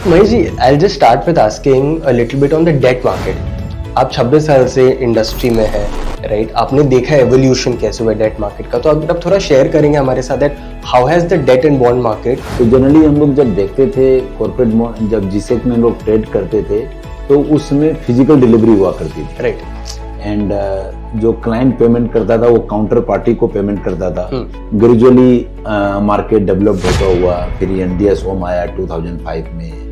Mahesh ji, I'll just start with asking a little bit on the debt market. आप 26 साल से industry में हैं, राइट? आपने देखा एवोल्यूशन कैसे हुआ डेट मार्केट का, तो अगर आप थोड़ा शेयर करेंगे हमारे साथ that how has the debt and bond market. तो जनरली हम लोग जब देखते थे कॉर्पोरेट बॉन्ड, जब जीसेक में लोग ट्रेड करते थे तो उसमें फिजिकल डिलीवरी हुआ करती थी, राइट? एंड जो क्लाइंट पेमेंट करता था वो काउंटर पार्टी को पेमेंट करता था। ग्रेजुअली मार्केट डेवलप होता हुआ फिर एनडीएस ओम आया 2005 में।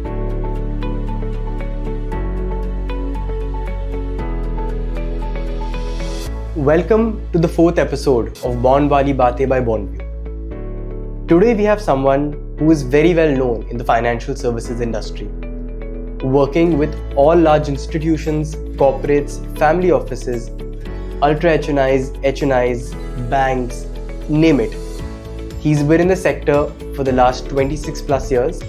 Welcome to the 4th episode of Bond Wali Baatein by Bondview. Today we have someone who is very well known in the financial services industry, working with all large institutions, corporates, family offices, ultra HNIs, banks, name it. He's been in the sector for the last 26 plus years,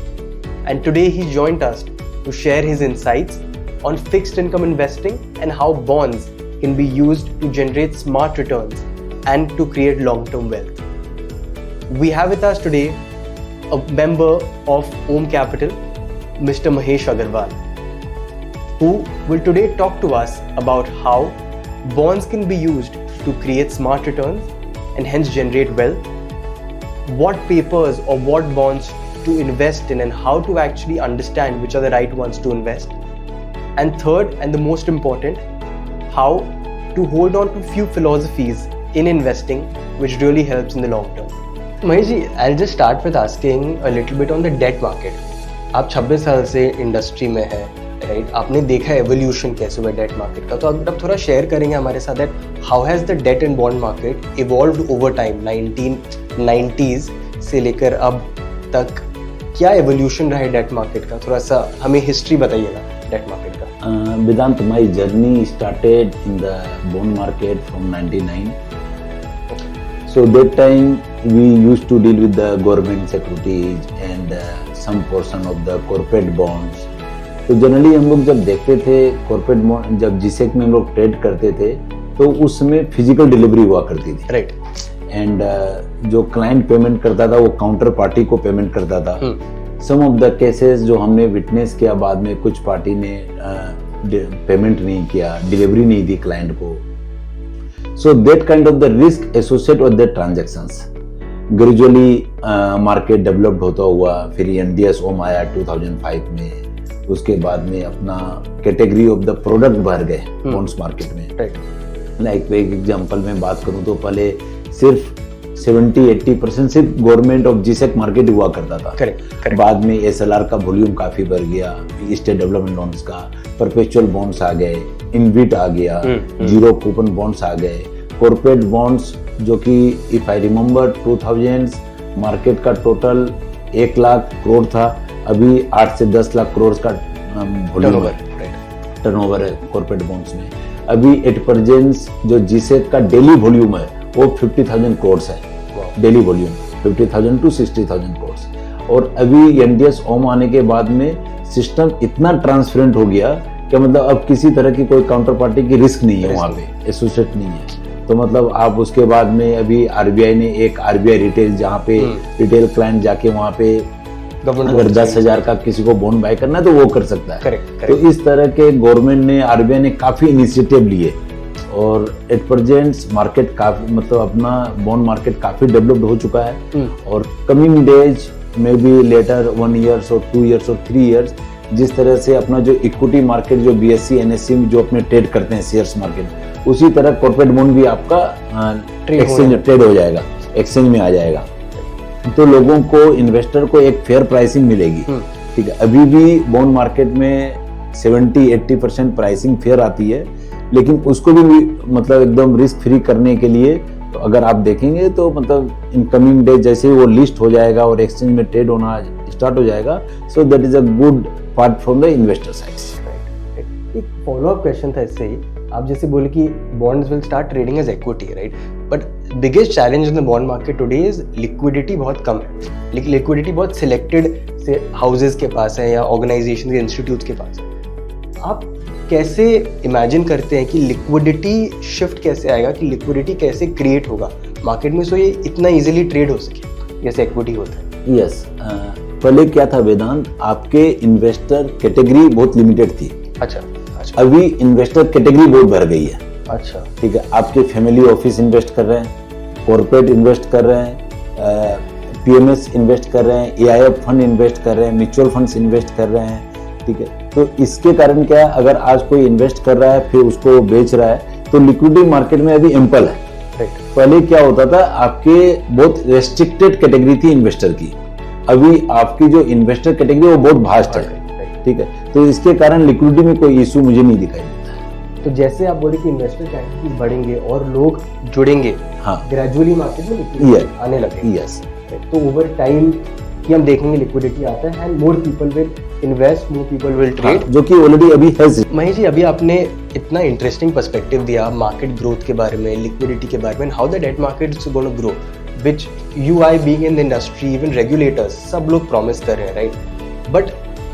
and today he joined us to share his insights on fixed income investing and how bonds can be used to generate smart returns and to create long-term wealth. We have with us today a member of Om Capital, Mr. Mahesh Agarwal, who will today talk to us about how bonds can be used to create smart returns and hence generate wealth, what papers or what bonds to invest in and how to actually understand which are the right ones to invest, and third and the most important, how to hold on to few philosophies in investing which really helps in the long term. Mahesh ji, I'll just start with asking a little bit on the debt market. आप 26 साल से industry में हैं, right? आपने देखा evolution कैसे हुआ debt market का, तो अगर आप थोड़ा शेयर करेंगे हमारे साथ that how has the debt and bond market evolved over time 1990s से लेकर अब तक, क्या एवोल्यूशन रहा है डेट मार्केट का? थोड़ा सा हमें हिस्ट्री बताइएगा डेट मार्केट का। Vedant, my journey started in the bond market from 99. So that time we used to deal with the government securities and some portion of the corporate bonds. तो generally हम लोग जब देखते थे corporate bond, जब G-sec में हम लोग ट्रेड करते थे तो उसमें फिजिकल डिलीवरी हुआ करती थी, राइट? एंड जो क्लाइंट पेमेंट करता था वो काउंटर पार्टी को पेमेंट करता था। सम ऑफ द केसेस जो हमने विटनेस किया, बाद में कुछ पार्टी ने पेमेंट नहीं किया, डिलीवरी नहीं दी क्लाइंट को। So that kind of the risk associate with the transactions. Gradually market developed होता हुआ फिर एनडीएस ओम आया 2005 में। उसके बाद में अपना कैटेगरी ऑफ द प्रोडक्ट बढ़ गए बॉन्ड्स मार्केट में, राइट? लाइक एक एग्जांपल में बात करूं तो पहले सिर्फ 70-80% सिर्फ गवर्नमेंट ऑफ जीसेक मार्केट हुआ करता था। करेक्ट। बाद में एसएलआर का वॉल्यूम काफी बढ़ गया, स्टेट डेवलपमेंट लोन्स का, परपेचुअल बॉन्ड्स आ गए, इनविट आ गया, जीरो कूपन बॉन्ड्स आ गए, कॉर्पोरेट बॉन्ड्स जो कि इफ आई रिमेम्बर 2000 मार्केट का टोटल 1 लाख करोड़ था, अभी 8 से 10 लाख करोड़ का वॉल्यूम टर्नओवर है कॉर्पोरेट बॉन्ड्स में। अभी एट प्रेजेंट जो जीसेक का डेली वॉल्यूम है वो 50,000 करोड़ है, डेली वॉल्यूम 50,000 to 60,000 करोड़। और अभी एनडीएस ओम आने के बाद में सिस्टम इतना ट्रांसपेरेंट हो गया कि मतलब अब किसी तरह की कोई काउंटर पार्टी की रिस्क नहीं है, वहाँ पे एसोसिएट नहीं है। तो मतलब आप उसके बाद में अभी आरबीआई ने एक आरबीआई रिटेल, जहाँ पे रिटेल क्लाइंट जाके वहाँ पे अगर 10,000 का किसी को बॉन्ड बाय करना है तो वो कर सकता है। करेक्ट। तो इस तरह के गवर्नमेंट ने, आरबीआई ने काफी इनिशिएटिव लिए और एट प्रेजेंट मार्केट काफी, मतलब अपना बॉन्ड मार्केट काफी डेवलप्ड हो चुका है। और कमिंग डेज में भी लेटर 1 year और 2 years और 3 years, जिस तरह से अपना जो इक्विटी मार्केट जो बीएससी एनएससी में जो अपने ट्रेड करते हैं शेयर्स मार्केट, उसी तरह कॉर्पोरेट बॉन्ड भी आपका एक्सचेंज ट्रेड हो जाएगा, एक्सचेंज में आ जाएगा। तो लोगों को, इन्वेस्टर को एक फेयर प्राइसिंग मिलेगी, ठीक है? अभी भी बॉन्ड मार्केट में 70-80% प्राइसिंग फेयर आती है, लेकिन उसको भी मतलब एकदम रिस्क फ्री करने के लिए तो अगर आप देखेंगे तो मतलब इन कमिंग डेज जैसे वो लिस्ट हो जाएगा और एक्सचेंज में ट्रेड होना स्टार्ट हो जाएगा, so that is a good part from the investor side. एक फॉलोअप क्वेश्चन था इससे ही, आप जैसे बोले कि bonds will start trading as equity, right? But biggest challenge in the bond market today is liquidity बहुत कम है। लिक्विडिटी बहुत सिलेक्टेड से हाउसेज के पास है या ऑर्गेनाइजेशन के, इंस्टीट्यूट्स के पास है। आप कैसे इमेजिन करते हैं कि लिक्विडिटी शिफ्ट कैसे आएगा, कि लिक्विडिटी कैसे क्रिएट होगा मार्केट में, सो ये इतना इजीली ट्रेड हो सके जैसे इक्विटी होता है? यस, पहले क्या था वेदांत, आपके इन्वेस्टर कैटेगरी बहुत लिमिटेड थी। अच्छा अच्छा अभी इन्वेस्टर कैटेगरी बहुत बढ़ गई है। अच्छा ठीक है, आपके फैमिली ऑफिस इन्वेस्ट कर रहे हैं, कॉर्पोरेट इन्वेस्ट कर रहे हैं, पीएमएस इन्वेस्ट कर रहे हैं, एआईएफ फंड इन्वेस्ट कर रहे हैं, म्यूचुअल फंड्स इन्वेस्ट कर रहे हैं। ठीक है, तो इसके कारण क्या है, अगर आज कोई इन्वेस्ट कर रहा है फिर उसको बेच रहा है तो लिक्विडिटी मार्केट में अभी एम्पल है। पहले क्या होता था, आपके बहुत रेस्ट्रिक्टेड कैटेगरी थी इन्वेस्टर की, अभी आपकी जो इन्वेस्टर कैटेगरी वो बहुत भास्ट है। ठीक है, तो इसके कारण लिक्विडिटी में कोई इशू मुझे नहीं दिखाई देता। तो जैसे आप बोले कि इन्वेस्टर कैटेगरी बढ़ेंगे और लोग जुड़ेंगे, हाँ, ग्रेजुअली मार्केट में लिक्विडिटी आने लगेगी। यस, तो ओवर टाइम कि हम देखेंगे लिक्विडिटी आता है and more people will invest, more people will trade, जो कि ऑलरेडी अभी है। महेश जी, अभी आपने इतना इंटरेस्टिंग पर्सपेक्टिव दिया मार्केट ग्रोथ के बारे में, लिक्विडिटी के बारे में, how the debt market is gonna grow, which you I being in the industry, even regulators सब लोग प्रॉमिस कर रहे हैं, राइट? बट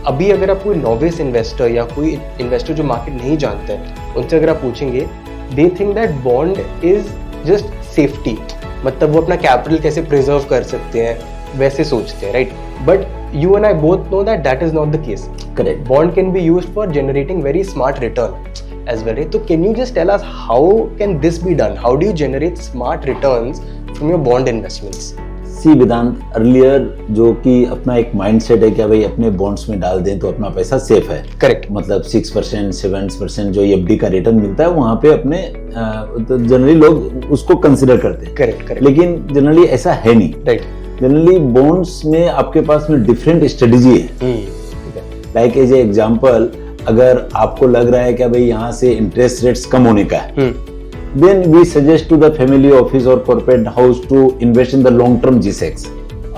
अभी अगर आप कोई नोविस इन्वेस्टर या कोई इन्वेस्टर जो मार्केट नहीं जानता है, उनसे अगर आप पूछेंगे, they think that bond is just safety, मतलब वो अपना कैपिटल कैसे प्रिजर्व कर सकते हैं वैसे सोचते हैं, right? But you and I both know that that is not the case. Correct. Bond can be used for generating very smart return as well, right? So can you just tell us how can this be done? How do you generate smart returns from your bond investments? See Vedant, earlier जो कि अपना एक mindset है कि भाई अपने bonds में डाल दें तो अपना पैसा सेफ है। करेक्ट, मतलब 6% 7% जो एफडी का रिटर्न मिलता है वहां पे अपने तो जनरली लोग उसको कंसिडर करते हैं। करेक्ट करेक्ट, लेकिन जनरली ऐसा है नहीं। राइट, जनरली बॉन्ड्स में आपके पास में डिफरेंट स्ट्रेटेजी है। लाइक एज ए एग्जांपल, अगर आपको लग रहा है कि भाई यहाँ से इंटरेस्ट रेट्स कम होने का है, then we suggest to the family office और corporate house to invest in the long term G-Secs,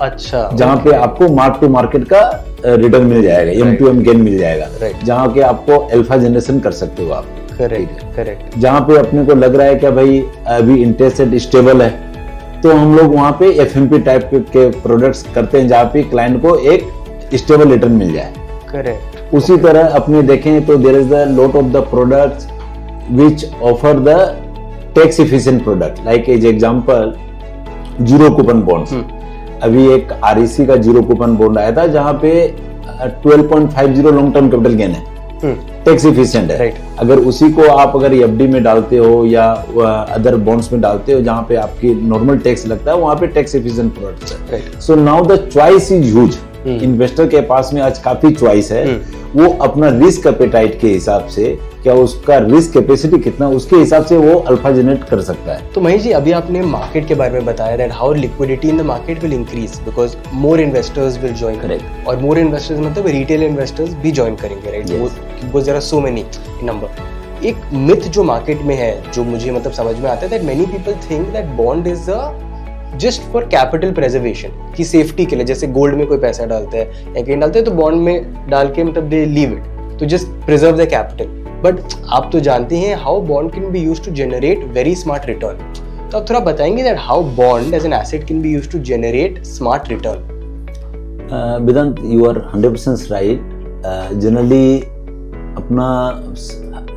अच्छा, जहाँ पे आपको मार्क टू मार्केट का रिटर्न मिल जाएगा, M2M गेन मिल जाएगा, Right. जहाँ के आपको अल्फा जनरेशन कर सकते हो आप। करेक्ट करेक्ट, जहाँ पे अपने को लग रहा है कि भाई अभी इंटरेस्ट रेट स्टेबल है, तो हम लोग वहाँ पे FMP टाइप के प्रोडक्ट्स करते हैं जहाँ पे क्लाइंट को एक स्टेबल रिटर्न मिल जाए। करेक्ट, उसी तरह अपने देखें तो there is the lot of the products which offer the tax efficient product, like as example zero coupon bonds. अभी एक REC का जीरो कूपन बॉन्ड आया था जहाँ पे 12.50 लॉन्ग टर्म कैपिटल गेन है, टैक्स इफिशिएंट है। Right. अगर उसी को आप अगर एफडी में डालते हो या अदर बॉन्ड्स में डालते हो जहाँ पे आपकी नॉर्मल टैक्स लगता है, वहाँ पे टैक्स इफिशिएंट प्रोडक्ट्स है। So now the choice is huge. Investor के पास में आज काफी चॉइस है। वो अपना रिस्क एपेटाइट के हिसाब से, क्या उसका रिस्क कैपेसिटी कितना, उसके हिसाब से वो अल्फा जनरेट कर सकता है। तो महेश जी, अभी आपने मार्केट के बारे में बताया that how liquidity in the market will increase because more investors will join. Correct, और मोर इन्वेस्टर्स मतलब रिटेल इन्वेस्टर्स भी ज्वाइन करेंगे, right? Because there are so many number. एक मिथ जो मार्केट में है, जो मुझे मतलब समझ में आता है, that many people think that bond is just for capital preservation, की सेफ्टी के लिए, जैसे गोल्ड में कोई पैसा डालता है या कहीं डालते हैं तो बॉन्ड में डाल के मतलब they leave it to just preserve the capital. But आप तो जानते हैं how bond can be used to generate very smart return. तो आप थोड़ा बताएंगे that how bond as an asset can be used to generate smart return. Vedant, you are 100% right. Generally अपना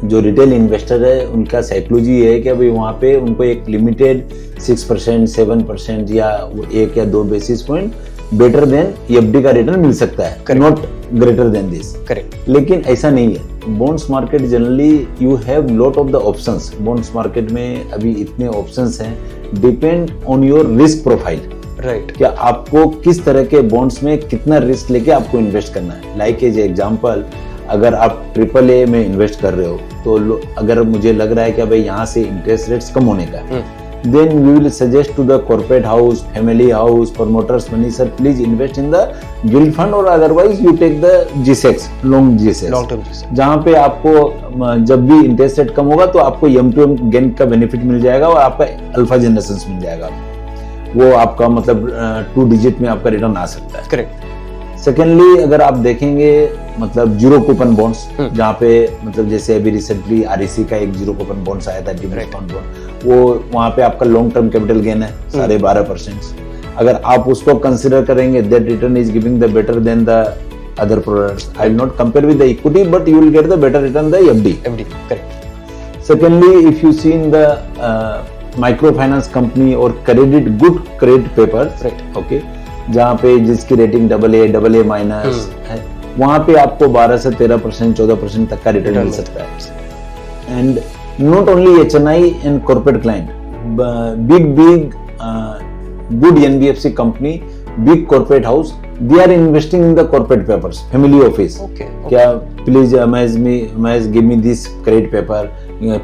जो रिटेल इन्वेस्टर है उनका साइकोलॉजी है कि भाई वहाँ पे उनको एक लिमिटेड 6% 7% या 1 या 2 basis point better than FD का रिटर्न मिल सकता है, not greater than this. Correct, लेकिन ऐसा नहीं है। Bonds market generally you have lot of the options. Bonds market में अभी इतने ऑप्शंस हैं, depend on your risk profile. Right, क्या आपको किस तरह के बॉन्ड्स में कितना रिस्क लेके आपको इन्वेस्ट करना है। लाइक एज एग्जांपल, अगर आप AAA में इन्वेस्ट कर रहे हो तो अगर मुझे लग रहा है कि भाई यहाँ से इंटरेस्ट रेट्स कम होने का, then we will suggest to the corporate house, family house, promoters money, sir, please invest in the gilt fund or otherwise you take the G-Secs, long G-Secs, long term G-Secs, जहाँ पे आपको जब भी interest rate कम होगा तो आपको M2M gain का benefit मिल जाएगा और आपका अल्फा जनरेशन मिल जाएगा। वो आपका मतलब 2 डिजिट में आपका रिटर्न आ सकता है। करेक्ट। सेकेंडली, अगर आप देखेंगे मतलब जीरो कूपन बॉन्ड्स, जहाँ पे मतलब जैसे अभी रिसेंटली REC का एक जीरो कूपन बॉन्ड्स आया था, डिस्काउंट बॉन्ड, वो वहाँ पे आपका लॉन्ग टर्म कैपिटल गेन है 12.5%। अगर आप उसको कंसिडर करेंगे, that return is giving the better than the other products. I will not compare with the equity, but you will get the better return the FD. Correct. Secondly, if you see in the micro finance company और credit, good credit papers, Right. okay, जहाँ पे जिसकी rating AA minus है, वहाँ पे आपको 12 से 13%, 14% तक का रिटर्न मिल सकता है। And not only HNI and corporate client, big good NBFC company, big corporate house, they are investing in the corporate papers, family office. Okay. क्या please give me this credit paper,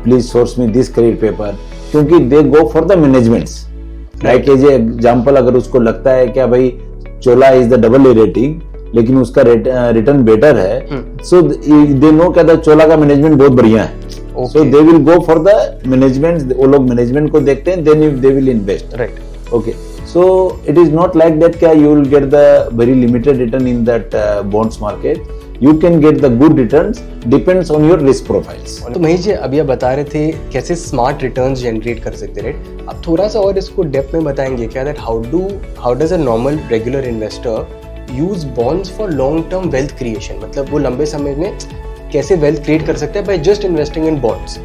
please source me this credit paper, क्योंकि they go for the managements. Like as a example, अगर उसको लगता है क्या भाई चोला is the AA rating, लेकिन उसका रिटर्न बेटर है, so they know क्या था चोला का मैनेजमेंट बहुत बढ़िया है, so they will go for the management, वो लोग मैनेजमेंट को देखते हैं, then they will invest. Right. Okay, so it is not like that क्या you will get the very limited return in that bonds market. You can get the good returns, depends on your risk profiles. तो महेश जी अभी आप बता रहे थे कैसे smart returns generate कर सकते हैं, राइट? आप थोड़ा सा और इसको डेप्थ में बताएंगे क्या, that how does a normal regular investor use bonds for long term wealth creation, मतलब वो लंबे समय में कैसे वेल्थ क्रिएट कर सकते हैं by just investing in bonds?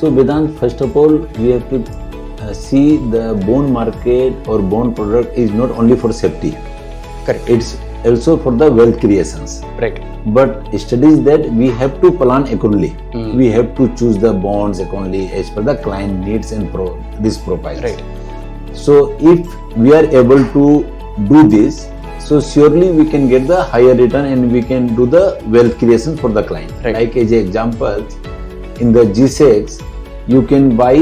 So Vedant, first of all we have to see the bond market or bond product is not only for safety. Correct. It's also for the wealth creations. Right. But studies that we have to plan accordingly. We have to choose the bonds accordingly as per the client needs and risk profiles. Right. So if we are able to do this, so surely we can get the higher return and we can do the wealth creation for the client. Right. Like as an example, in the G-Secs, you can buy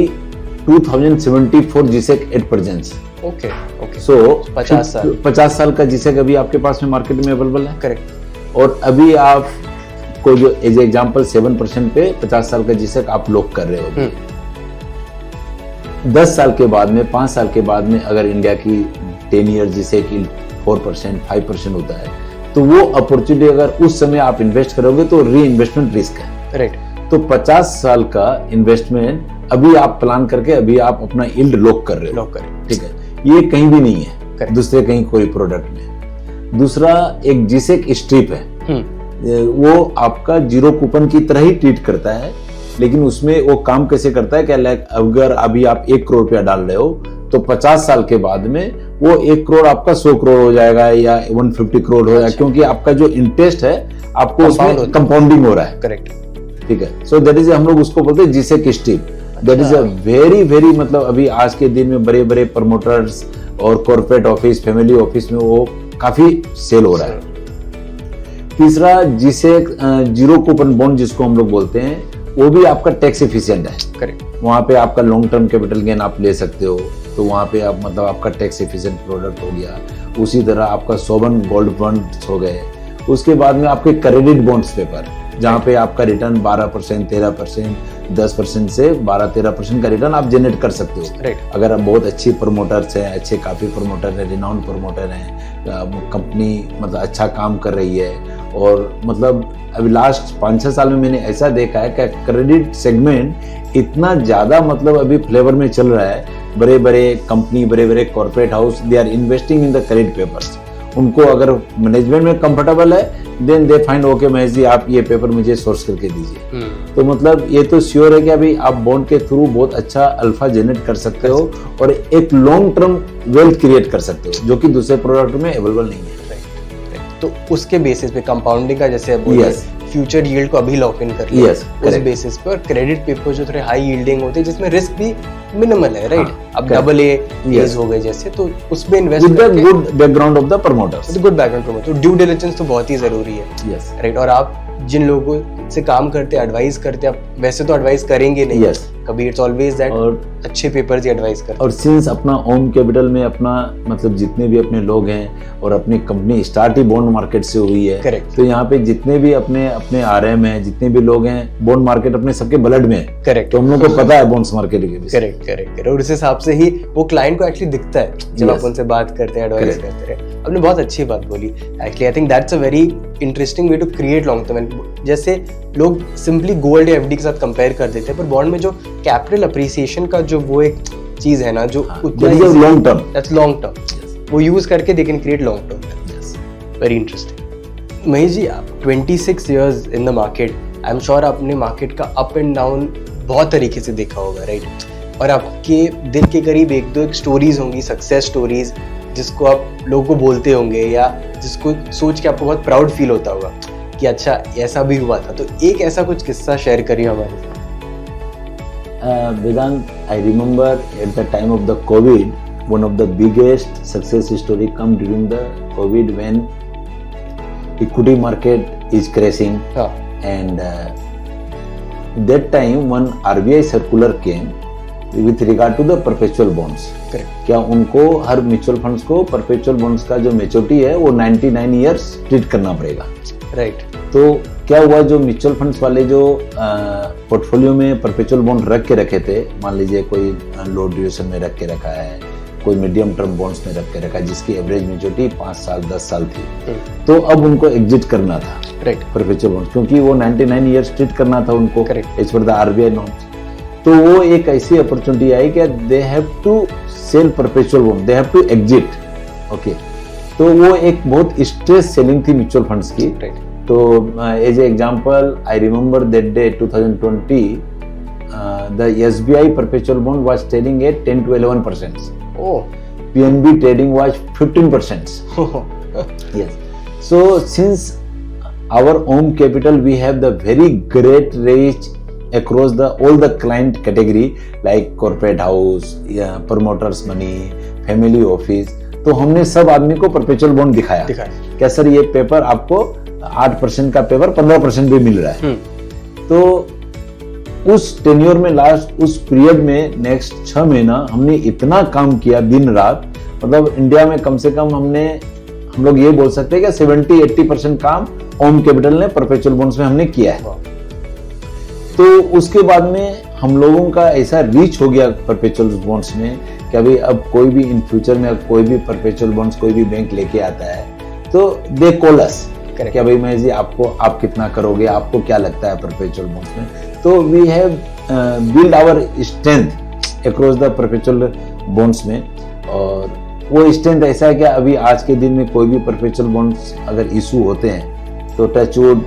2074 G-Sec 8%. Okay okay. So 50 साल का G-Sec अभी आपके पास में market में available है। Correct. और अभी आप को जो एज एग्जांपल 7% पे 50 साल का G-Sec आप लॉक कर रहे हो, 10 साल के बाद में, 5 साल के बाद में अगर इंडिया की 10 ईयर G-Sec की 4%, 5% होता है, तो वो अपॉर्चुनिटी अगर उस समय आप इन्वेस्ट करोगे तो री इन्वेस्टमेंट रिस्क है। राइट। तो 50 साल का इन्वेस्टमेंट अभी आप प्लान करके अभी आप अपना यील्ड लॉक कर रहे हो। लॉक करें। ठीक है, ये कहीं भी नहीं है Correct. दूसरे कहीं कोई प्रोडक्ट में। दूसरा एक G-Sec स्ट्रिप है, वो आपका जीरो कूपन की तरह ही ट्रीट करता है, लेकिन उसमें वो काम कैसे करता है, क्या लाइक अगर अभी आप 1 करोड़ रुपया डाल रहे हो तो 50 साल के बाद में वो 1 करोड़ आपका 100 करोड़ हो जाएगा या 150 करोड़ हो जाएगा, क्योंकि आपका जो इंटरेस्ट है आपको उसमें कंपाउंडिंग हो रहा है। करेक्ट। ठीक है, सो दैट इज, हम लोग उसको बोलते हैं G-Sec strip. That is a very very, मतलब अभी आज के दिन में बड़े बड़े प्रमोटर्स और कॉर्पोरेट ऑफिस, फैमिली ऑफिस में वो काफी सेल हो रहा है। तीसरा G-Sec जीरो कूपन बॉन्ड जिसको हम लोग बोलते हैं, वो भी आपका टैक्स एफिशिएंट है। करेक्ट। वहां पे आपका लॉन्ग टर्म कैपिटल गेन आप ले सकते हो, तो वहां पे आप मतलब आपका टैक्स एफिशिएंट प्रोडक्ट हो गया। उसी तरह आपका सोवन गोल्ड बॉन्ड्स हो गए। उसके बाद में आपके क्रेडिट बॉन्ड्स पेपर, जहाँ पे आपका रिटर्न 12%, 13%, 10% से 12-13% का रिटर्न आप जनरेट कर सकते हो। राइट। अगर आप बहुत अच्छी प्रमोटर्स हैं, अच्छे काफी प्रमोटर हैं, रिनाउंड प्रमोटर हैं, कंपनी मतलब अच्छा काम कर रही है, और मतलब अभी लास्ट 5-6 साल में मैंने ऐसा देखा है कि क्रेडिट सेगमेंट इतना ज्यादा मतलब अभी फ्लेवर में चल रहा है। बड़े बड़े कंपनी, बड़े बड़े corporate house, they are investing in the credit papers. उनको अगर मैनेजमेंट में कंफर्टेबल है, then they find okay Mahesh ji आप ये पेपर मुझे सोर्स करके दीजिए। तो मतलब ये तो श्योर है कि अभी आप बॉन्ड के थ्रू बहुत अच्छा अल्फा जनरेट कर सकते हो और एक लॉन्ग टर्म वेल्थ क्रिएट कर सकते हो, जो कि दूसरे प्रोडक्ट में अवेलेबल नहीं है। तो उसके बेसिस पे कंपाउंडिंग का, जैसे फ्यूचर यील्ड को अभी लॉक इन कर लिया, उस बेसिस पे, और क्रेडिट पेपर जो थोड़े हाई यील्डिंग होते हैं जिसमें रिस्क भी मिनिमल है, राइट? अब AA हो गए जैसे, तो उसमें इन्वेस्ट करके good background of the promoters, good background promoter, तो ड्यू डिलिजेंस तो बहुत ही जरूरी है। राइट। और आप जिन लोगों से काम करते हैं, एडवाइस करते हैं, आप वैसे तो एडवाइस करेंगे नहीं कभी, इट्स ऑलवेज दैट अच्छे पेपर्स ही एडवाइस करते हैं। और सिंस अपना ओम कैपिटल में अपना मतलब जितने भी अपने लोग हैं और अपनी कंपनी स्टार्ट ही बॉन्ड मार्केट से हुई है, करेक्ट, तो यहाँ पे जितने भी अपने RM हैं, जितने भी लोग हैं, बॉन्ड मार्केट अपने सबके ब्लड में है। करेक्ट। तो हम लोग को पता है बॉन्ड्स मार्केट के। Correct correct. और उस हिसाब से ही वो क्लाइंट को एक्चुअली दिखता है जब आप उनसे बात करते हैं, एडवाइस करते हैं। आपने बहुत अच्छी बात बोली actually. I think that's a very interesting way to create long term. जैसे लोग सिंपली गोल्ड या FD के साथ कंपेयर कर देते हैं, पर बॉन्ड में जो कैपिटल अप्रिसिएशन का जो वो एक चीज है ना, जो long term, that's long term, वो यूज करके they can create long term. Very interesting. Mahesh ji, आप 26 years in the market, I am sure आपने मार्केट का अप एंड डाउन बहुत तरीके से देखा होगा, राइट? और आपके दिल के करीब एक दो स्टोरीज होंगी, सक्सेस स्टोरीज, जिसको आप लोगों को बोलते होंगे या जिसको सोच के आपको बहुत प्राउड फील होता होगा कि अच्छा ऐसा भी हुआ था, तो एक ऐसा कुछ किस्सा शेयर करिए हमारे साथ। Vedant, I remember at the time of the COVID, one of the biggest success story come during the COVID when equity market is crashing, and that time one RBI circular came with regard to the perpetual bonds. Correct. क्या उनको हर mutual funds को perpetual bonds का जो maturity है वो 99 years treat करना पड़ेगा। Right. तो क्या हुआ, जो म्यूचुअल फंड्स वाले जो पोर्टफोलियो में परपेचुअल बॉन्ड रख के रखे थे, मान लीजिए कोई लो ड्यूरेशन में रख के रखा है, कोई मीडियम टर्म बॉन्ड्स में रख के रखा है जिसकी एवरेज मेच्योरिटी 5 साल 10 साल थी, तो अब उनको एग्जिट करना था परपेचुअल बॉन्ड्स, क्योंकि वो 99 इयर्स ट्रीट करना था उनको as per the RBI norms. तो वो एक ऐसी अपॉर्चुनिटी आई कि they have to sell perpetual bond, they have to exit. Okay, तो वो एक बहुत स्ट्रेस सेलिंग थी म्यूचुअल फंड्स की। तो as a example, I remember that day 2020 the SBI perpetual bond was trading at 10 to 11%. Oh. PNB trading was 15%. Yes. So since our own capital, we have the very great reach across all the client category like corporate house, promoters money, family office. तो हमने सब आदमी को perpetual bond दिखाया क्या sir ये paper आपको 8% का पेपर 15% भी मिल रहा है। तो उस टेन्योर में लास्ट उस पीरियड में नेक्स्ट 6 महीना हमने इतना काम किया दिन रात, मतलब इंडिया में कम से कम हम लोग ये बोल सकते हैं कि 70-80% काम ओम कैपिटल ने परपेचुअल बॉन्ड्स में हमने किया है। तो उसके बाद में हम लोगों का ऐसा रीच हो गया परपेचुअल बॉन्ड्स में कि अभी अब कोई भी इन फ्यूचर में कोई भी परपेचुअल बॉन्ड्स कोई भी बैंक लेके आता है तो दे कॉल अस क्या भाई महेश जी आप कितना करोगे, आपको क्या लगता है परपेचुअल बॉन्ड्स में। तो we have build our strength across the perpetual bonds में, और वो स्ट्रेंथ ऐसा है कि अभी आज के दिन में कोई भी परपेचुअल बॉन्ड्स अगर इशू होते हैं तो touchwood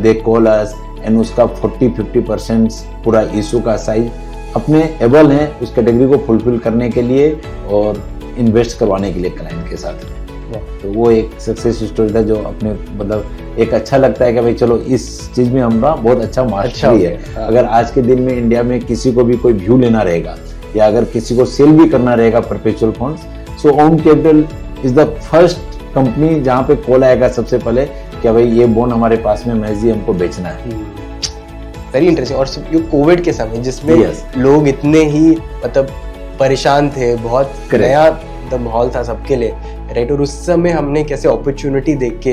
they call us and उसका 40-50% पूरा इशू का साइज अपने एबल हैं उस कैटेगरी को फुलफिल करने के लिए और इन्वेस्ट करवाने के लिए क्लाइंट के साथ। तो वो एक सक्सेस स्टोरी था जो अपने मतलब एक अच्छा लगता है कि भाई चलो इस चीज में हमारा बहुत अच्छा मास्टरी है। अगर आज के दिन में इंडिया में किसी को भी कोई व्यू लेना रहेगा या अगर किसी को सेल भी करना रहेगा perpetual funds, so Om capital is the first company जहां पे कॉल आएगा सबसे पहले क्या भाई ये बॉन्ड हमारे पास में महज हमको बेचना है। Very interesting. और ये कोविड के समय जिसमें लोग इतने ही मतलब परेशान थे, बहुत नया माहौल था सबके लिए, राइट, और उस समय हमने कैसे अपॉर्चुनिटी देख के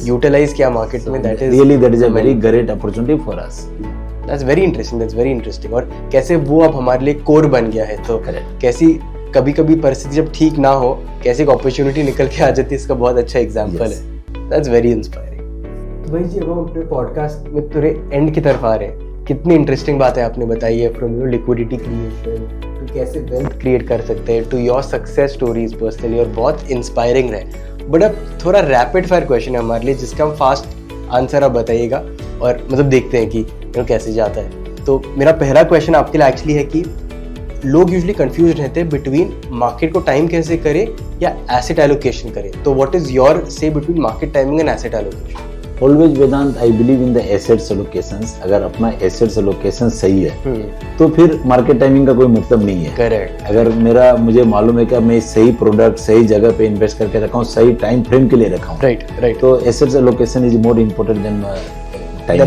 यूटिलाइज किया मार्केट में, that is a very great opportunity for us. That's very interesting. और कैसे वो अब हमारे लिए कोर बन गया है। तो कैसी कभी कभी परिस्थिति जब ठीक ना हो कैसे एक अपॉर्चुनिटी निकल के आ जाती है, इसका बहुत अच्छा एग्जांपल है। That's very inspiring. भाई जी, अब हम अपने पॉडकास्ट में पूरे एंड की तरफ आ रहे हैं। कितनी इंटरेस्टिंग बात है आपने बताई है, from your liquidity creation to कैसे वेल्थ क्रिएट कर सकते हैं, to your success stories personally, और बहुत इंस्पायरिंग रहे। बट अब थोड़ा रैपिड फायर क्वेश्चन है हमारे लिए जिसका हम फास्ट आंसर आप बताइएगा और मतलब देखते हैं कि कैसे जाता है। तो मेरा पहला क्वेश्चन आपके लिए एक्चुअली है कि लोग यूजुअली कंफ्यूज रहते हैं बिटवीन मार्केट को टाइम कैसे करें या एसेट एलोकेशन करें। तो what is your say between market timing and asset allocation? Always Vedant, I believe in the assets allocations. अगर अपना एसेट्स एलोकेशन सही है तो फिर मार्केट टाइमिंग का कोई मतलब नहीं है। करेक्ट। अगर मुझे मालूम है कि मैं सही प्रोडक्ट सही जगह पे इन्वेस्ट करके रखा हूँ, सही टाइम फ्रेम के लिए रखा हूँ, राइट, तो assets allocation is more important then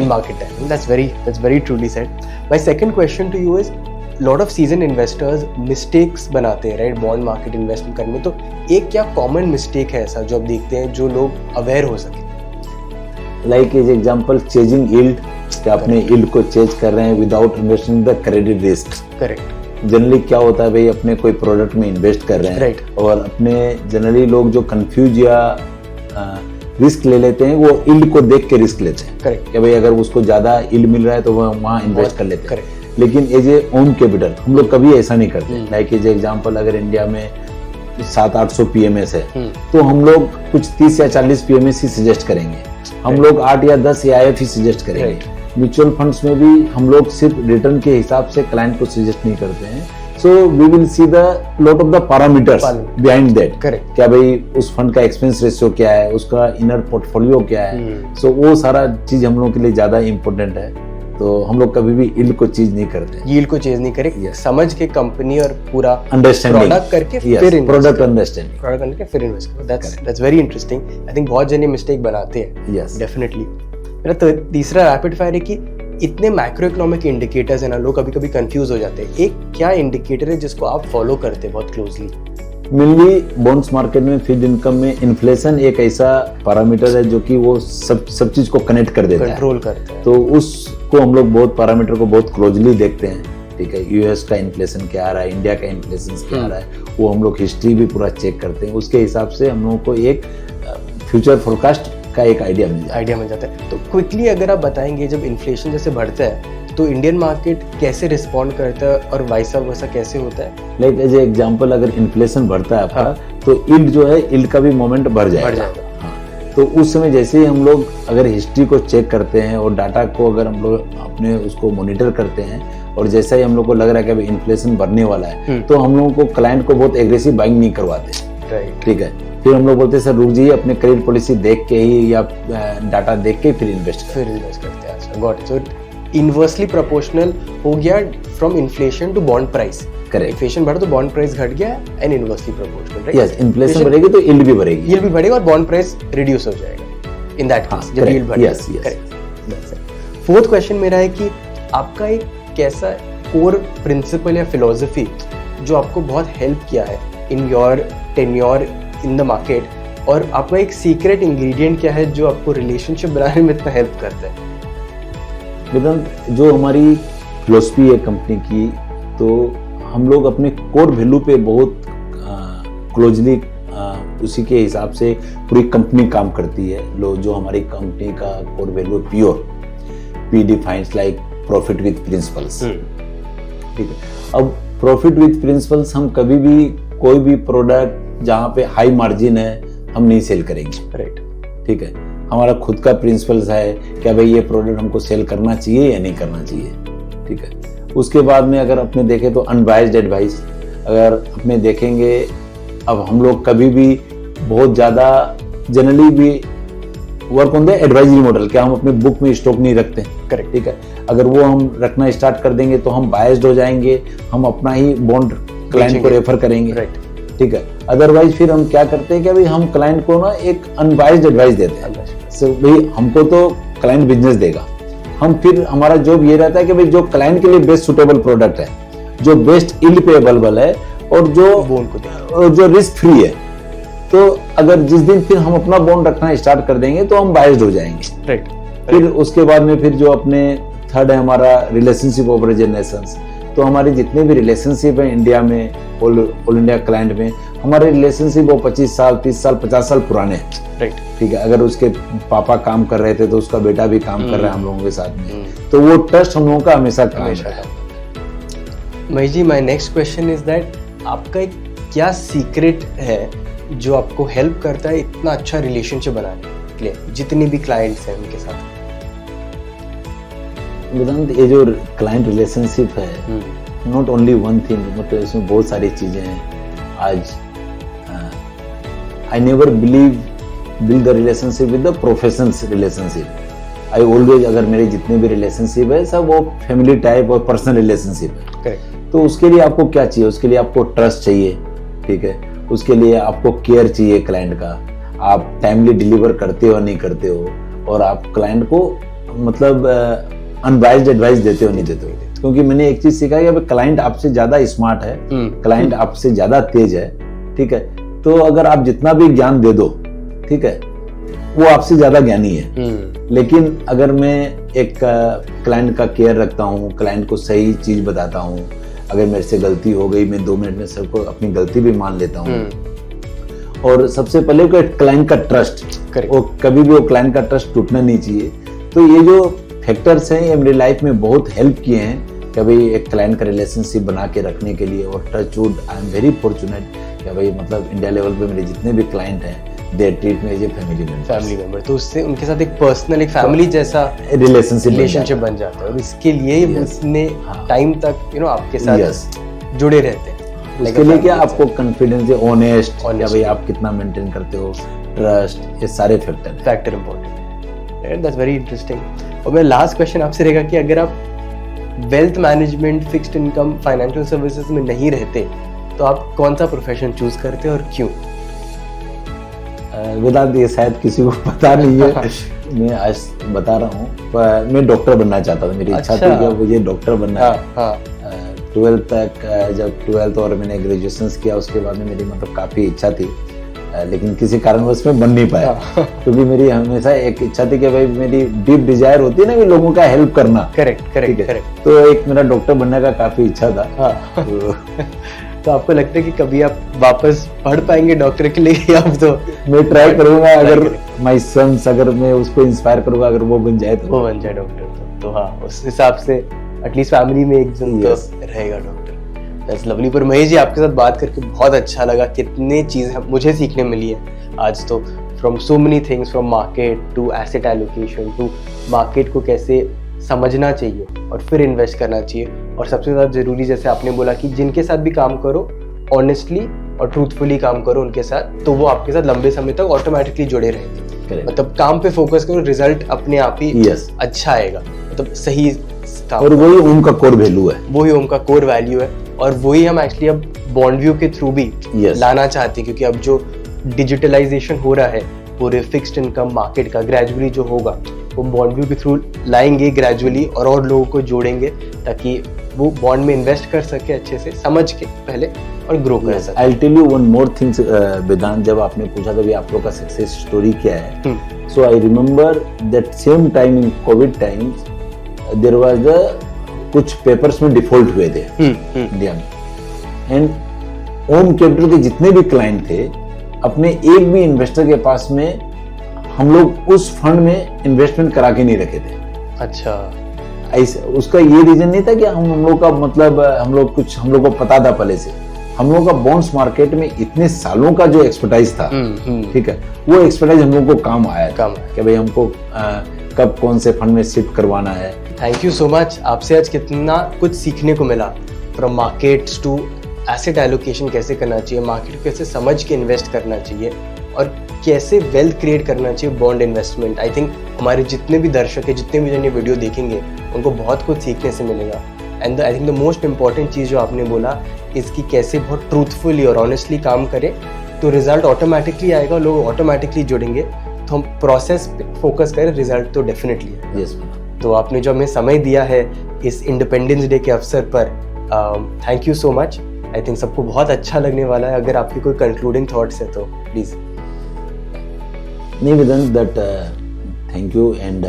market timing. That's very truly said. My second question to you is, lot of seasoned investors mistakes बनाते हैं, right, बॉन्ड मार्केट इन्वेस्टमेंट करने में। तो एक क्या कॉमन मिस्टेक है ऐसा जो आप देखते हैं जो लोग अवेयर हो सके? Like as example chasing yield, कि अपने यील्ड को चेज कर रहे हैं without investing the credit risk. Correct. Generally क्या होता है भाई, अपने कोई प्रोडक्ट में इन्वेस्ट कर रहे हैं, right, और अपने जनरली लोग जो कंफ्यूज या रिस्क ले लेते हैं वो यील्ड को देख के रिस्क लेते हैं। करेक्ट। कि भाई अगर उसको ज्यादा यील्ड मिल रहा है तो वो वहाँ इन्वेस्ट कर लेते हैं। लेकिन एज ए ओन कैपिटल हम लोग कभी ऐसा नहीं करते। लाइक एज एग्जांपल, अगर इंडिया में 700-800 PMS है तो हम लोग कुछ 30 या 40 PMS ही सजेस्ट करेंगे, हम लोग 8 या 10 AIF ही सजेस्ट करेंगे। म्यूचुअल फंड्स में भी हम लोग सिर्फ रिटर्न के हिसाब से क्लाइंट को सजेस्ट नहीं करते हैं। So we will see the lot of the parameters behind that. Correct. क्या भाई उस फंड का एक्सपेंस रेशियो क्या है, उसका इनर पोर्टफोलियो क्या है, सो वो सारा चीज हम लोगों के लिए ज्यादा इम्पोर्टेंट है। तो हम लोग कभी भी यील्ड को चीज नहीं करते, यील्ड को चेंज नहीं करे, समझ के कंपनी और पूरा अंडरस्टैंडिंग प्रोडक्ट करके फिर प्रोडक्ट अंडरस्टैंडिंग करके फिर इन्वेस्ट करो। That's very interesting. I think बहुत जने मिस्टेक बनाते हैं। Yes definitely. मेरा तो तीसरा रैपिड फायर है कि इतने मैक्रो इकोनॉमिक इंडिकेटर्स है ना, लोग कभी कभी कंफ्यूज हो जाते हैं। एक क्या इंडिकेटर है जिसको आप फॉलो करते हैं बहुत क्लोजली? मेनली बॉन्ड्स मार्केट में फिक्स्ड इनकम में इन्फ्लेशन एक ऐसा पैरामीटर है जो कि वो सब चीज को कनेक्ट कर देता है, कंट्रोल करता है। तो उसको हम लोग बहुत पैरामीटर को बहुत क्लोजली देखते हैं। ठीक है, यूएस का इन्फ्लेशन क्या आ रहा है, इंडिया का इन्फ्लेशन क्या आ रहा है, वो हम लोग हिस्ट्री भी पूरा चेक करते हैं। उसके हिसाब से हम लोगों को एक फ्यूचर फोरकास्ट का एक आइडिया मिल जाता है। तो क्विकली अगर आप बताएंगे, जब इन्फ्लेशन जैसे बढ़ता है तो इंडियन मार्केट कैसे रिस्पॉन्ड करता है और वाइस वर्सा कैसे होता है? लाइक एज एग्जांपल, अगर इन्फ्लेशन बढ़ता है आपका, तो यील्ड जो है, यील्ड का भी मोमेंट बढ़ जाएगा। हाँ, तो उस समय जैसे ही हम लोग अगर हिस्ट्री को चेक करते हैं और डाटा को अगर हम लोग अपने उसको मॉनिटर करते हैं, और जैसा ही हम लोग को लग रहा है कि अभी इन्फ्लेशन बढ़ने वाला है, तो हम लोगों को क्लाइंट को बहुत एग्रेसिव बाइंग नहीं करवाते। राइट, ठीक है, फिर हम लोग बोलते हैं सर रुक जाइए, अपने क्रेडिट पॉलिसी देख के ही या डाटा देख के फिर इन्वेस्ट करते हैं। अच्छा, got it. So inversely proportional हो गया from inflation to bond price. Correct, inflation बढ़ा तो बॉन्ड प्राइस घट गया and inversely proportional, right? Yes, inflation बढ़ेगी तो यील्ड भी बढ़ेगी, यील्ड भी बढ़ेगा और बॉन्ड प्राइस रिड्यूस हो जाएगा इन दैट केस जब यील्ड बढ़ेगा। Yes, yes. फोर्थ क्वेश्चन मेरा है कि आपका एक कैसा कोर प्रिंसिपल या फिलॉसफी जो आपको बहुत हेल्प किया है in your tenure in the market, और आपका एक सीक्रेट इंग्रेडिएंट क्या है जो आपको रिलेशनशिप बनाने में इतना हेल्प करता है? वेदांत, जो हमारी फिलॉसफी है कंपनी की, तो हम लोग अपने कोर वैल्यू पे बहुत क्लोजली उसी के हिसाब से पूरी कंपनी काम करती है। जो हमारी कंपनी का core value pure P defines like profit with principles. ठीक है, अब प्रॉफिट विथ प्रिंसिपल्स, हम कभी भी कोई भी प्रोडक्ट जहाँ पे हाई मार्जिन है हम नहीं सेल करेंगे। राइट, ठीक है, हमारा खुद का प्रिंसिपल्स है क्या भाई ये प्रोडक्ट हमको सेल करना चाहिए या नहीं करना चाहिए। ठीक है, उसके बाद में अगर अपने देखें तो अनबायस्ड एडवाइस, अगर अपने देखेंगे, अब हम लोग कभी भी बहुत ज़्यादा जनरली भी work on the advisory model, क्या हम अपने बुक में स्टॉक नहीं रखते। करेक्ट, ठीक है, अगर वो हम रखना स्टार्ट कर देंगे तो हम बायस्ड हो जाएंगे, हम अपना ही बॉन्ड क्लाइंट को रेफर करेंगे। राइट, ठीक है, अदरवाइज फिर हम क्या करते हैं कि भाई हम क्लाइंट को ना एक अनबायस्ड एडवाइस देते हैं। सो भाई हमको तो क्लाइंट बिजनेस देगा, हम फिर हमारा जॉब ये रहता है कि भाई जो क्लाइंट के लिए बेस्ट सुटेबल प्रोडक्ट है, जो बेस्ट यील्ड पे अवेलेबल है और जो रिस्क फ्री है, तो अगर जिस दिन फिर हम अपना बॉन्ड रखना स्टार्ट कर देंगे तो हम बायस्ड हो जाएंगे। राइट, फिर उसके बाद में फिर जो अपने थर्ड है हमारा रिलेशनशिप ऑर्गेनाइजेशंस, तो हमारे जितने भी रिलेशनशिप है इंडिया में, ऑल इंडिया क्लाइंट में, हमारे रिलेशनशिप वो 25 साल 30 साल 50 साल पुराने हैं। राइट, ठीक है, अगर उसके पापा काम कर रहे थे तो उसका बेटा भी काम कर रहा है हम लोगों के साथ में, तो वो ट्रस्ट हम लोगों का हमेशा काम है। Mahesh ji, my next question is that आपका एक क्या सीक्रेट है जो आपको हेल्प करता है इतना अच्छा रिलेशनशिप बनाने के लिए जितने भी क्लाइंट्स हैं उनके साथ? वेदांत, ये जो क्लाइंट रिलेशनशिप है, नॉट ओनली वन थिंग, मतलब इसमें बहुत सारी चीजें हैं। आज I never build the relationship with the professionals relationship. I always, अगर मेरे जितने भी रिलेशनशिप है सब वो फैमिली टाइप और पर्सनल रिलेशनशिप है। करेक्ट, तो उसके लिए आपको क्या चाहिए? उसके लिए आपको ट्रस्ट चाहिए। ठीक है, उसके लिए आपको केयर चाहिए क्लाइंट का, आप टाइमली डिलीवर करते हो नहीं करते हो, और आप क्लाइंट को मतलब अनबायस्ड एडवाइस देते हो नहीं देते हो। क्योंकि मैंने एक चीज सीखा है कि क्लाइंट आपसे ज्यादा स्मार्ट है, क्लाइंट आपसे ज्यादा तेज है। ठीक है, तो अगर आप जितना भी ज्ञान दे दो, ठीक है, वो आपसे ज्यादा ज्ञानी है। लेकिन अगर मैं एक क्लाइंट का केयर रखता हूँ, क्लाइंट को सही चीज बताता हूँ, अगर मेरे से गलती हो गई मैं 2 मिनट में सबको अपनी गलती भी मान लेता हूँ, और सबसे पहले क्लाइंट का ट्रस्ट, वो कभी भी वो क्लाइंट का ट्रस्ट टूटना नहीं चाहिए। तो ये जो फैक्टर्स हैं ये मेरी लाइफ में बहुत हेल्प किए हैं कि भाई एक क्लाइंट का रिलेशनशिप बना के रखने के लिए। और touch wood, I am very fortunate कि भाई मतलब इंडिया लेवल पे मेरे जितने भी क्लाइंट हैं they treat me as a family member. तो उससे उनके साथ एक पर्सनल, एक फैमिली जैसा रिलेशनशिप बन जाता है, और इसके लिए उसने टाइम तक आपके साथ जुड़े रहते हैं। उसके लिए क्या आपको कॉन्फिडेंस है, ऑनेस्ट, या भाई आप कितना मेंटेन करते हो, ट्रस्ट, ये सारे फैक्टर इंपॉर्टेंट है। That's very interesting. और मेरा लास्ट क्वेश्चन आपसे रहेगा कि अगर आप wealth management, fixed income, financial services में नहीं रहते तो आप कौन सा प्रोफेशन चूज करते और क्यों? वेदांत, ये शायद किसी को पता नहीं है, मैं आज बता रहा हूँ, पर मैं डॉक्टर बनना चाहता था। मेरी इच्छा थी कि मुझे डॉक्टर बनना है। 12th तक, जब 12th और मैंने ग्रेजुएशन किया, उसके बाद में मेरी मतलब काफ़ी इच्छा थी, लेकिन किसी कारणवश में बन नहीं पाया। क्योंकि मेरी हमेशा एक इच्छा थी कि भाई मेरी डीप डिजायर होती है ना कि लोगों का हेल्प करना। करेक्ट। तो एक मेरा डॉक्टर बनने का काफ़ी इच्छा था। तो आपको लगता है कि कभी आप वापस पढ़ पाएंगे डॉक्टर के लिए? अब तो मैं ट्राई करूंगा, अगर माय सन्स, अगर मैं उसको इंस्पायर करूंगा, अगर वो बन जाए तो वो बन जाए डॉक्टर। तो हाँ, उस हिसाब से एटलीस्ट फैमिली में एक जन तो रहेगा डॉक्टर। That's lovely. पर महेश जी, आपके साथ बात करके बहुत अच्छा लगा। कितनी चीज़ें मुझे सीखने मिली है आज तो, from so many things, from market to asset allocation to market को कैसे समझना चाहिए और फिर इन्वेस्ट करना चाहिए। और सबसे ज़्यादा ज़रूरी, जैसे आपने बोला कि जिनके साथ भी काम करो ऑनेस्टली और ट्रूथफुली काम करो उनके साथ, तो वो आपके साथ लंबे समय तक ऑटोमेटिकली जुड़े रहेंगे। मतलब काम पे फोकस करो, रिजल्ट अपने आप ही अच्छा आएगा। मतलब सही काम, और वही उनका कोर वैल्यू है, वही उनका कोर वैल्यू है। और वही हम एक्चुअली अब बॉन्डव्यू के थ्रू भी लाना चाहते हैं, क्योंकि अब जो डिजिटलाइजेशन हो रहा है पूरे फिक्स्ड इनकम मार्केट का, ग्रेजुअली जो होगा वो बॉन्डव्यू के थ्रू लाएंगे ग्रेजुअली, और लोगों को जोड़ेंगे ताकि वो बॉन्ड में इन्वेस्ट कर सके अच्छे से, समझ के पहले, और ग्रो कर सके। I tell you one more things Vedant, जब आपने पूछा था भी आप लोग का सक्सेस स्टोरी क्या है, so I remember that same time in Covid times there was कुछ पेपर्स में डिफॉल्ट हुए थे इंडिया में, एंड होम कैपिटल के जितने भी क्लाइंट थे, अपने एक भी इन्वेस्टर के पास में हम लोग उस फंड में इन्वेस्टमेंट करा के नहीं रखे थे। अच्छा, ऐसे उसका ये रीजन नहीं था कि हम लोग का मतलब हम लोग को पता था पहले से। हम लोग का बॉन्ड्स मार्केट में इतने सालों का जो एक्सपर्टाइज था, ठीक है, वो एक्सपर्टाइज हम लोग को काम आया कि भाई हमको कब कौन से फंड में शिफ्ट करवाना है। Thank you so much. आपसे आज कितना कुछ सीखने को मिला, from markets to asset allocation कैसे करना चाहिए, मार्केट को कैसे समझ के इन्वेस्ट करना चाहिए, और कैसे वेल्थ क्रिएट करना चाहिए बॉन्ड इन्वेस्टमेंट। आई थिंक हमारे जितने भी दर्शक है, जितने भी जन ये वीडियो देखेंगे, उनको बहुत कुछ सीखने से मिलेगा। And I think the most important चीज़ जो आपने बोला, इसकी कैसे बहुत ट्रूथफुली और ऑनेस्टली काम करें तो रिजल्ट ऑटोमेटिकली आएगा, लोग ऑटोमेटिकली जुड़ेंगे। तो हम प्रोसेस पे फोकस करें, रिजल्ट तो डेफिनेटली है। यस। तो आपने जो हमें समय दिया है इस इंडिपेंडेंस डे के अवसर पर, thank you so much. I think सबको बहुत अच्छा लगने वाला है। अगर आपकी कोई कंक्लूडिंग थॉट्स है तो प्लीज। नहीं Vedant, that thank you, and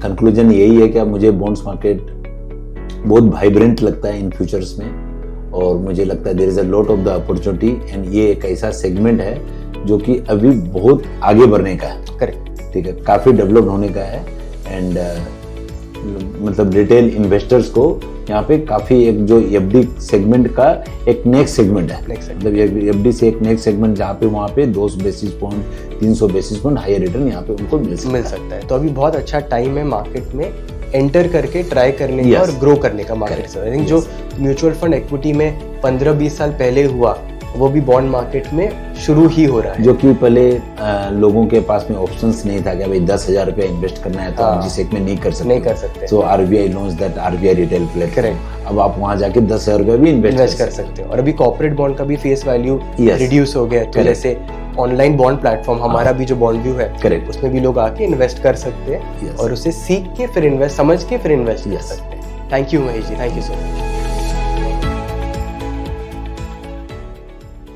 conclusion यही है कि मुझे बॉन्ड्स मार्केट बहुत वाइब्रेंट लगता है इन फ्यूचर्स में, और मुझे लगता है there is a lot of the opportunity, and ये एक ऐसा सेगमेंट है जो कि अभी बहुत आगे बढ़ने का है। करेक्ट, ठीक है, काफ़ी डेवलप होने का है, एंड मतलब रिटेल इन्वेस्टर्स को यहाँ पे काफ़ी एक जो एफडी सेगमेंट का एक नेक्स्ट सेगमेंट है, मतलब एफडी से एक नेक्स्ट सेगमेंट जहाँ पे वहाँ पे 200 basis point 300 basis point higher return यहाँ पे उनको मिल सकता है। तो अभी बहुत अच्छा टाइम है मार्केट में एंटर करके ट्राई करने का और ग्रो करने का मार्केट से। आई थिंक जो म्यूचुअल फंड इक्विटी में 15-20 साल पहले हुआ, वो भी बॉन्ड मार्केट में शुरू ही हो रहा है। जो कि पहले लोगों के पास में ऑप्शंस नहीं था कि भाई 10,000 रुपया इन्वेस्ट करना है तो आप जिस एक में नहीं कर सकते। तो RBI launch that RBI retail platform. Correct. अब आप वहां जाके 10,000 रुपया भी इन्वेस्ट कर सकते हो। और अभी कॉर्पोरेट बॉन्ड का भी फेस वैल्यू रिड्यूस हो गया, तो जैसे ऑनलाइन बॉन्ड प्लेटफॉर्म हमारा भी जो बॉन्ड व्यू है, करेक्ट, उसमें भी लोग आके इन्वेस्ट कर सकते हैं और उसे सीख के फिर इन्वेस्ट, समझ के फिर इन्वेस्ट कर सकते हैं। Thank you Mahesh ji, thank you so much.